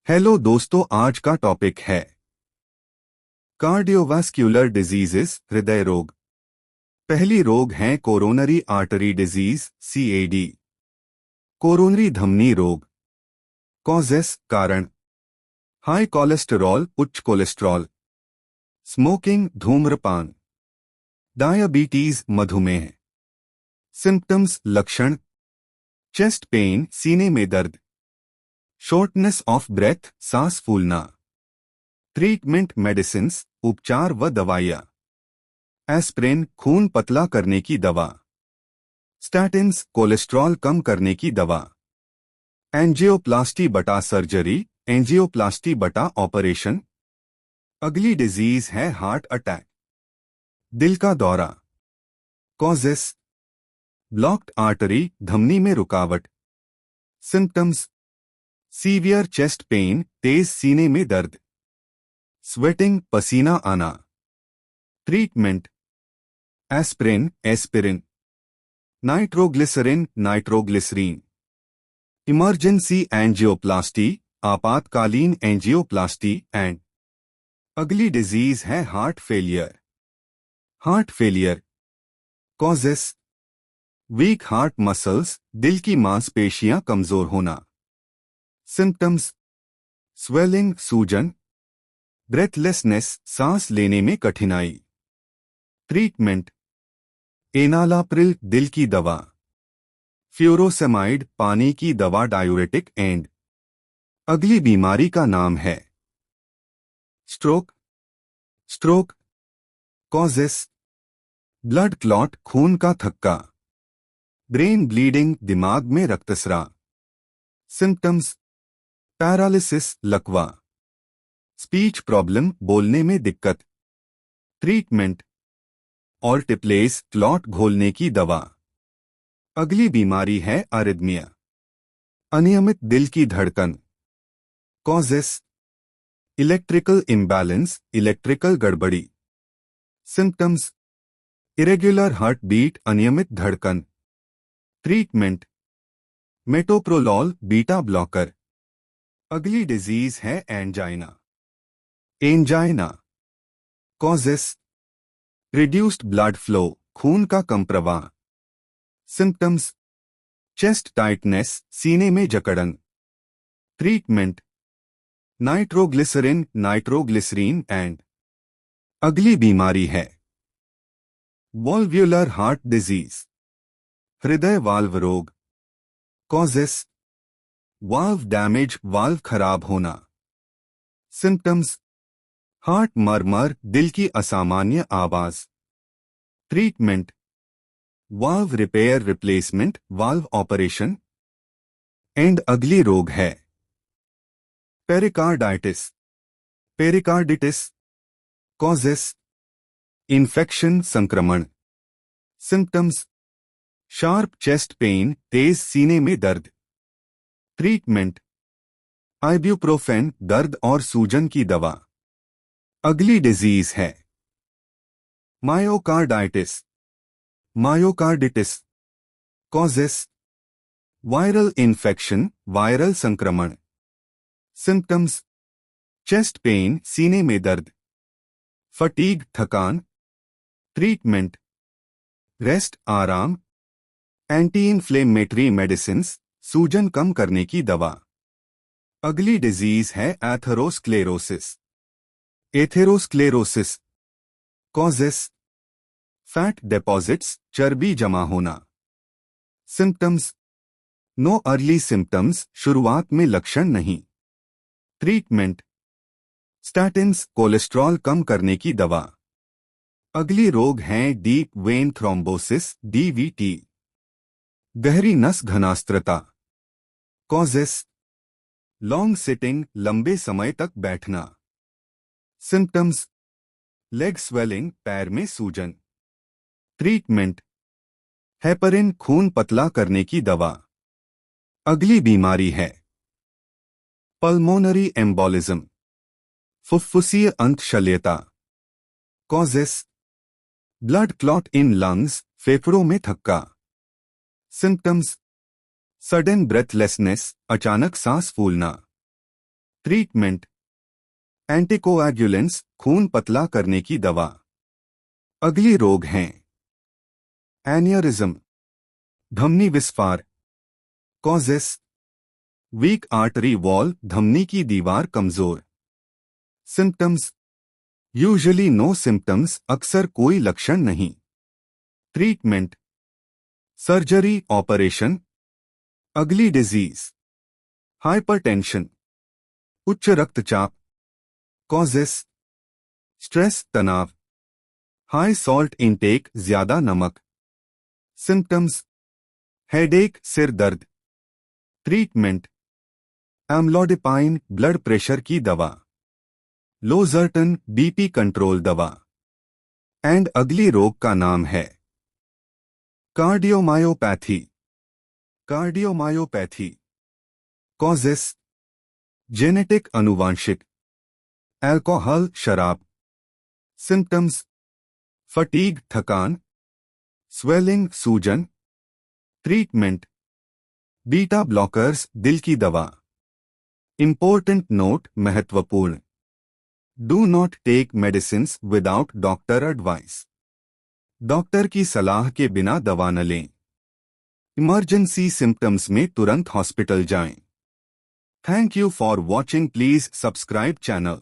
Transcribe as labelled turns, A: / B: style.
A: Hello दोस्तों, आज का टॉपिक है कार्डियोवास्क्यूलर डिजीजेस, हृदय रोग। पहली रोग है coronary artery disease CAD. Coronary धमनी रोग। कॉजेस, कारण। हाई कोलेस्टेरॉल, उच्च कोलेस्ट्रॉल। स्मोकिंग, धूम्रपान। डायबिटीज, मधुमेह। सिम्पटम्स, लक्षण। चेस्ट पेन, सीने में दर्द। शॉर्टनेस ऑफ ब्रेथ, सांस फूलना। ट्रीटमेंट, मेडिसिन्स, उपचार व दवाइयाँ। एस्प्रिन, खून पतला करने की दवा। स्टैटिन्स, कोलेस्ट्रॉल कम करने की दवा। एंजियोप्लास्टी बटा सर्जरी, एंजियोप्लास्टी बटा ऑपरेशन। अगली डिजीज है हार्ट अटैक, दिल का दौरा। कॉजेस, ब्लॉक्ड आर्टरी, धमनी में रुकावट। सिम्पटम्स, सीवियर चेस्ट पेन, तेज सीने में दर्द। स्वेटिंग, पसीना आना। Treatment, aspirin, aspirin. Nitroglycerin, nitroglycerine. Emergency angioplasty, आपातकालीन एंजियोप्लास्टी एंड। अगली डिजीज है heart failure. Heart failure. Causes, weak heart muscles, दिल की मांसपेशियां कमजोर होना। सिम्पटम्स, स्वेलिंग, सूजन। ब्रेथलेसनेस, सांस लेने में कठिनाई। ट्रीटमेंट, एनालाप्रिल, दिल की दवा। फ्यूरोसेमाइड, पानी की दवा, डायूरेटिक एंड। अगली बीमारी का नाम है stroke. Stroke. Causes, blood clot, खून का थक्का। ब्रेन ब्लीडिंग, दिमाग में रक्तस्राव। सिम्पटम्स, पैरालिसिस, लकवा। स्पीच प्रॉब्लम, बोलने में दिक्कत। ट्रीटमेंट, ऑल्टिप्लेस, क्लॉट घोलने की दवा। अगली बीमारी है अरिथमिया, अनियमित दिल की धड़कन। कॉजेस, इलेक्ट्रिकल इम्बैलेंस, इलेक्ट्रिकल गड़बड़ी। सिम्पटम्स, इरेगुलर हार्ट बीट, अनियमित धड़कन। Treatment, metoprolol, beta blocker. अगली डिजीज है angina. Angina. Causes, reduced blood flow, खून का कम प्रवाह। सिम्पटम्स, चेस्ट टाइटनेस, सीने में जकड़न। Treatment, nitroglycerin, nitroglycerine and. अगली बीमारी है वॉल्व्यूलर हार्ट डिजीज, हृदय वाल्व रोग। कॉजेस, वाल्व डैमेज, वाल्व खराब होना। सिम्पटम्स, हार्ट मरमर, दिल की असामान्य आवाज। Treatment, valve repair, replacement, valve operation and. अगली रोग है पेरिकार्डाइटिस, पेरिकार्डिटिस। कॉजेस, इन्फेक्शन, संक्रमण। सिम्पटम्स, शार्प चेस्ट पेन, तेज सीने में दर्द। ट्रीटमेंट, आइब्यूप्रोफेन, दर्द और सूजन की दवा। अगली डिजीज है myocarditis, myocarditis. Causes, viral infection, viral संक्रमण। सिम्पटम्स, चेस्ट पेन, सीने में दर्द। फटीग, थकान। ट्रीटमेंट, रेस्ट, आराम। एंटी इन्फ्लेमेटरी मेडिसिन्स, सूजन कम करने की दवा। अगली डिजीज है atherosclerosis, atherosclerosis. Causes, fat deposits, चर्बी जमा होना। सिम्पटम्स, नो अर्ली सिम्पटम्स, शुरुआत में लक्षण नहीं। ट्रीटमेंट, स्टैटिन्स, कोलेस्ट्रॉल कम करने की दवा। अगली रोग है डीप वेन थ्रोम्बोसिस, डीवीटी, गहरी नस घनास्त्रता। कॉजेस, लॉन्ग सिटिंग, लंबे समय तक बैठना। सिम्पटम्स, लेग स्वेलिंग, पैर में सूजन। ट्रीटमेंट, हेपरिन, खून पतला करने की दवा। अगली बीमारी है पल्मोनरी एम्बोलिज्म, फुफ्फुसीय अंतशल्यता। Causes, blood clot in lungs, फेफड़ों में थक्का। सिम्पटम्स, सडन ब्रेथलेसनेस, अचानक सांस फूलना। ट्रीटमेंट एंटीकोएगुलेंट्स खून पतला करने की दवा। अगली रोग हैं एनियरिज्म धमनी विस्फार। कॉजेस वीक आर्टरी वॉल धमनी की दीवार कमजोर। सिम्टम्स यूजुअली नो सिम्टम्स अक्सर कोई लक्षण नहीं। Treatment surgery operation. अगली डिजीज हाइपरटेंशन उच्च रक्तचाप। कॉजेस स्ट्रेस तनाव। हाई सॉल्ट इंटेक ज्यादा नमक। सिम्टम्स हेडेक सिर दर्द। ट्रीटमेंट एम्लोडिपाइन ब्लड प्रेशर की दवा। लोजर्टन बीपी कंट्रोल दवा। एंड अगली रोग का नाम है कार्डियोमायोपैथी। कार्डियोमायोपैथी कॉजेस जेनेटिक अनुवांशिक। अल्कोहल शराब। सिम्टम्स फटीग थकान। स्वेलिंग सूजन। ट्रीटमेंट बीटा ब्लॉकर्स दिल की दवा। इंपॉर्टेंट नोट महत्वपूर्ण do not take medicines without doctor advice. Doctor की सलाह के बिना दवा न लें। इमरजेंसी सिम्टम्स में तुरंत हॉस्पिटल जाएं। Thank you for watching. Please subscribe channel.